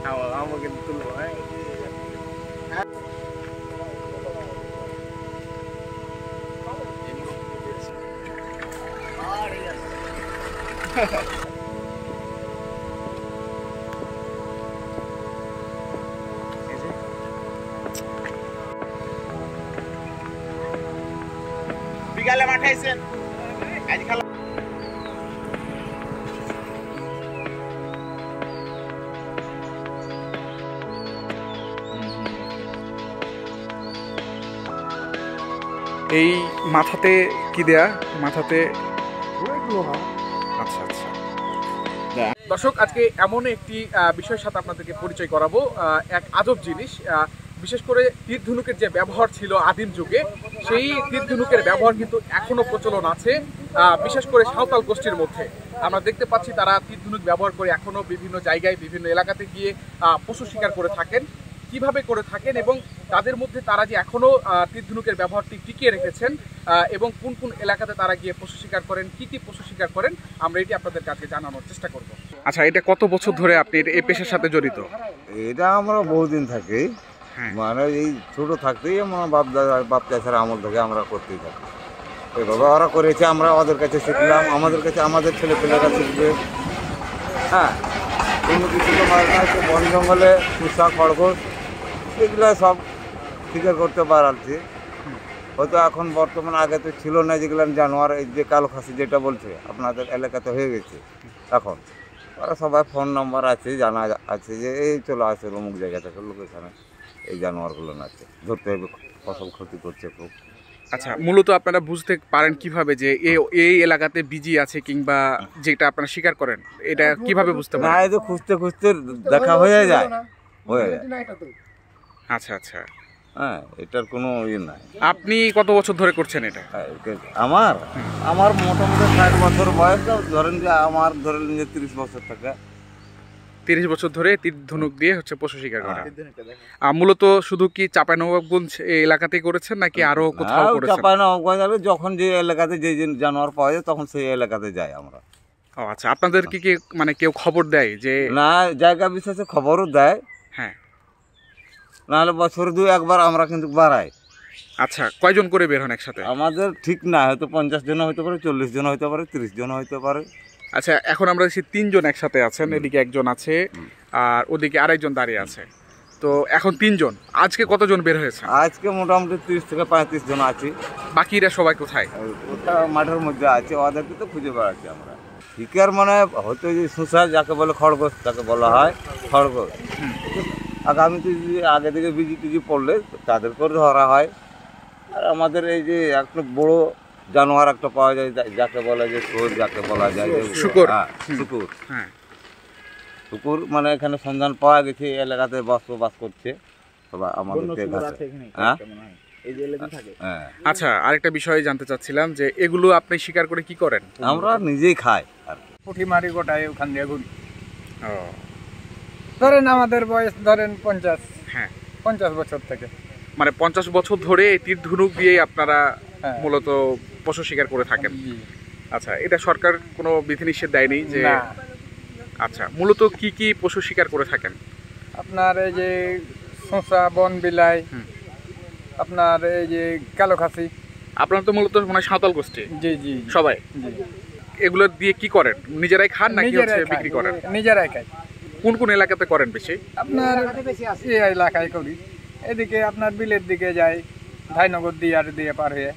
আমাকে তুলো ভাই। বিকালে মাঠে আইছেন আজ খেলা এই মাথাতে কি দেয়া মাথাতে আচ্ছা আচ্ছা দর্শক আজকে এমন একটি বিষয়ের সাথে আপনাদেরকে পরিচয় করাবো এক আজব জিনিস বিশেষ করে তীর ধনুকের যে ব্যবহার ছিল আদিম যুগে সেই তীর ধনুকের ব্যবহার কিন্তু এখনো প্রচলন আছে বিশেষ করে সাঁওতাল গোষ্ঠীর মধ্যে আমরা দেখতে পাচ্ছি তারা তীর ধনুক ব্যবহার করে এখনো বিভিন্ন জায়গায় বিভিন্ন এলাকাতে গিয়ে পশু শিকার করে থাকেন কিভাবে করে থাকেন এবং তাদের মধ্যে তারা যে এখনো তীর ধনুকের ব্যবহারটি টিকিয়ে রেখেছেন এবং কোন কোন এলাকাতে তারা গিয়ে পশু শিকার করেন কি পশু শিকার করেন আমরা এটি আপনাদের কাছে জানানোর চেষ্টা করব। আচ্ছা এটা কত বছর ধরে আপনি এই পেশার সাথে জড়িত? এটা আমরা বহুদিন থাকি মানে এই ছোট থাকতেই আমার বাপ চাষার আমল থেকে আমরা করতেই থাকি এভাবে ওরা করেছে আমরা ওদের কাছে শিখলাম আমাদের কাছে আমাদের ছেলেপেলেরা শিখবে। হ্যাঁ কোনো কিছু তো মার না বন জঙ্গলে পুষা খড়গোশ এগুলো সব শিকার করতে পারছি হয়তো এখন বর্তমানে আগে তো ছিল না যেগুলো জানোয়ার এই যে কালো খাসি যেটা বলছে আপনাদের এলাকাতে হয়ে গেছে এখন ওরা সবাই ফোন নাম্বার আছে জানা আছে যে এই চলে আসে অমুক জায়গা থেকে লোকেশনে এই জানোয়ারগুলো আছে ধরতে হবে ফসল ক্ষতি করছে খুব। আচ্ছা মূলত আপনারা বুঝতে পারেন কিভাবে যে এই এলাকাতে বিজি আছে কিংবা যেটা আপনারা শিকার করেন এটা কিভাবে বুঝতে পারেন? না এই তো খুঁজতে খুঁজতে দেখা হয়ে যায় আচ্ছা আচ্ছা হ্যাঁ এটার কোনো ইয়ে নাই। আপনি কত বছর ধরে করছেন এটা? আমার মোটামুটি 60 বছর বয়স ধরেন যে আমার ধরেন যে 30 বছর থেকে 30 বছর ধরে তীর ধনুক দিয়ে হচ্ছে পশু শিকার করেন। মূলত শুধু কি চাঁপাইনবাবগঞ্জ এই এলাকাতেই করেছেন নাকি আরো কোথাও করেছেন? চাঁপাইনবাবগঞ্জ যখন যে এলাকাতে যে জানোয়ার পাওয়া যায় তখন সেই এলাকাতে যাই আমরা। ও আচ্ছা আপনাদের কি মানে কেউ খবর দেয় যে? না জায়গা বিশেষে খবরও দেয় হ্যাঁ নাহলে বছরে 2-1 বার আমরা কিন্তু বাড়াই। আচ্ছা কয়জন করে বের হন একসাথে? আমাদের ঠিক না হয়তো 50 জন হইতে পারে 40 জন হইতে পারে 30 জন হইতে পারে। আচ্ছা এখন আমরা দেখছি 3 জন একসাথে আছেন এদিকে একজন আছে আর ওদিকে আরেকজন দাঁড়িয়ে আছে তো এখন 3 জন আজকে কতজন বের হয়েছে? আজকে মোটামুটি 30 থেকে 35 জন আছি। বাকিরা সবাই কোথায়? ওটা মাঠের মধ্যে আছে ওদেরকে তো খুঁজে বেড়াচ্ছি আমরা। শিকার মানে হয়তো যে শুঁসা যাকে বলে খড়গোশ তাকে বলা হয় খড়গোশ আগামীতে যদি আগে থেকে বিজি টিজি পড়লে তাদেরকেও ধরা হয়। আর আমাদের এই যে একটা বড় জানোয়ার একটা পাওয়া যায় যাকে বলা যায় শোর যাকে বলা যায় শুকুর। শুকুর হ্যাঁ শুকুর মানে এখানে সন্ধান পাওয়া গেছে এই এলাকাতে বসবাস করছে আমাদের। আচ্ছা আরেকটা বিষয় জানতে চাচ্ছিলাম যে এগুলো আপনি শিকার করে কি করেন? আমরা নিজেই খাই আর পুঁটি মারি গোটায় ওখান দিয়ে ঘুরি। ধরেন আমাদের বয়স ধরেন 50। হ্যাঁ 50 বছর থেকে মানে 50 বছর ধরে তীর ধনুক দিয়ে আপনারা মূলত পশু শিকার করে থাকেন। আচ্ছা এটা সরকার কোনো বিধিনিষেধ দেয়নি যে? আচ্ছা মূলত কি কি পশু শিকার করে থাকেন? আপনার এই যে শসা বন বিলাই আপনার এই যে কালো খাসি। আপনারা তো মূলত মানে সাঁওতাল গোষ্ঠী? জি জি সবাই। এগুলো দিয়ে কি করেন নিজেরাই খান নাকি হচ্ছে বিক্রি করেন? নিজেরাই খাই। কোন কোন এলাকাতে করেন বেশি? আপনার এই এলাকায় করি এদিকে আপনার বিলের দিকে যাই ধাইনগর দিয়ে আর দিয়ে পার হয়ে